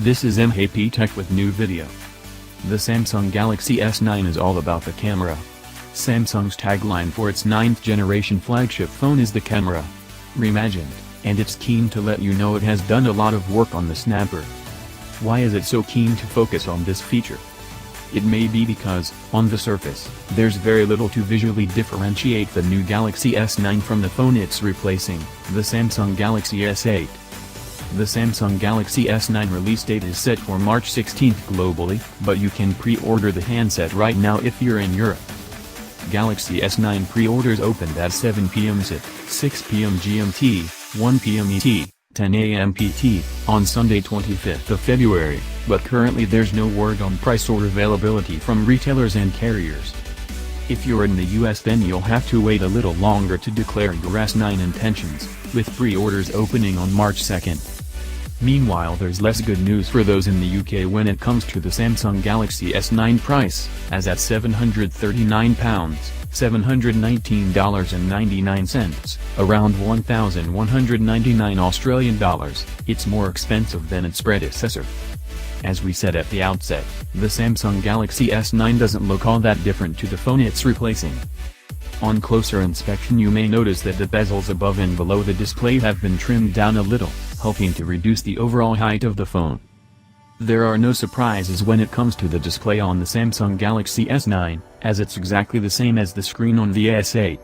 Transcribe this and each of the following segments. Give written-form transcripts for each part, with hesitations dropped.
This is Emhape Tech with new video. The Samsung Galaxy S9 is all about the camera. Samsung's tagline for its 9th generation flagship phone is "The camera Reimagined," and it's keen to let you know it has done a lot of work on the snapper. Why is it so keen to focus on this feature? It may be because, on the surface, there's very little to visually differentiate the new Galaxy S9 from the phone it's replacing, the Samsung Galaxy S8. The Samsung Galaxy S9 release date is set for March 16 globally, but you can pre-order the handset right now if you're in Europe. Galaxy S9 pre-orders opened at 7 p.m. CET, 6 p.m. GMT, 1 p.m. ET, 10 a.m. PT, on Sunday 25th of February, but currently there's no word on price or availability from retailers and carriers. If you're in the US, then you'll have to wait a little longer to declare your S9 intentions, with pre-orders opening on March 2nd. Meanwhile, there's less good news for those in the UK when it comes to the Samsung Galaxy S9 price, as at £739, $719.99, around $1,199 it's more expensive than its predecessor. As we said at the outset, the Samsung Galaxy S9 doesn't look all that different to the phone it's replacing. On closer inspection, you may notice that the bezels above and below the display have been trimmed down a little, helping to reduce the overall height of the phone. There are no surprises when it comes to the display on the Samsung Galaxy S9, as it's exactly the same as the screen on the S8.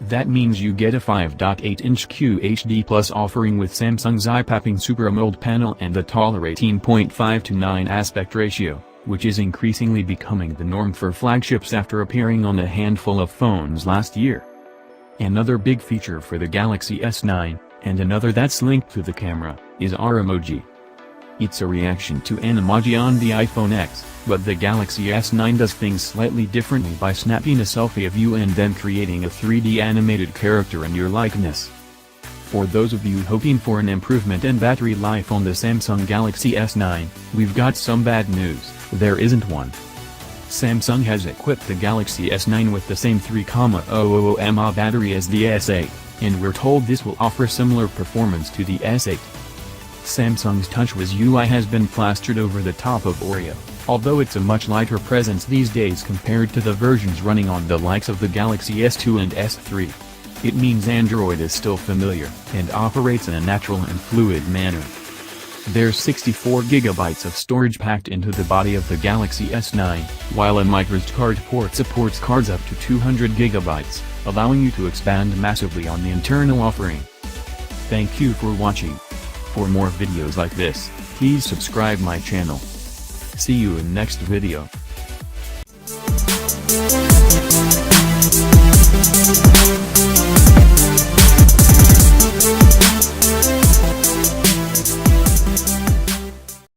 That means you get a 5.8-inch QHD Plus offering with Samsung's eye-popping Super AMOLED panel and the taller 18.5:9 aspect ratio, which is increasingly becoming the norm for flagships after appearing on a handful of phones last year. Another big feature for the Galaxy S9, and another that's linked to the camera, is R-emoji. It's a reaction to an emoji on the iPhone X, but the Galaxy S9 does things slightly differently by snapping a selfie of you and then creating a 3D animated character in your likeness. For those of you hoping for an improvement in battery life on the Samsung Galaxy S9, we've got some bad news: there isn't one. Samsung has equipped the Galaxy S9 with the same 3,000 mAh battery as the S8, and we're told this will offer similar performance to the S8. Samsung's TouchWiz UI has been plastered over the top of Oreo, although it's a much lighter presence these days compared to the versions running on the likes of the Galaxy S2 and S3. It means Android is still familiar, and operates in a natural and fluid manner. There's 64 GB of storage packed into the body of the Galaxy S9, while a microSD card port supports cards up to 200 GB, allowing you to expand massively on the internal offering. Thank you for watching. For more videos like this, please subscribe my channel. See you in next video.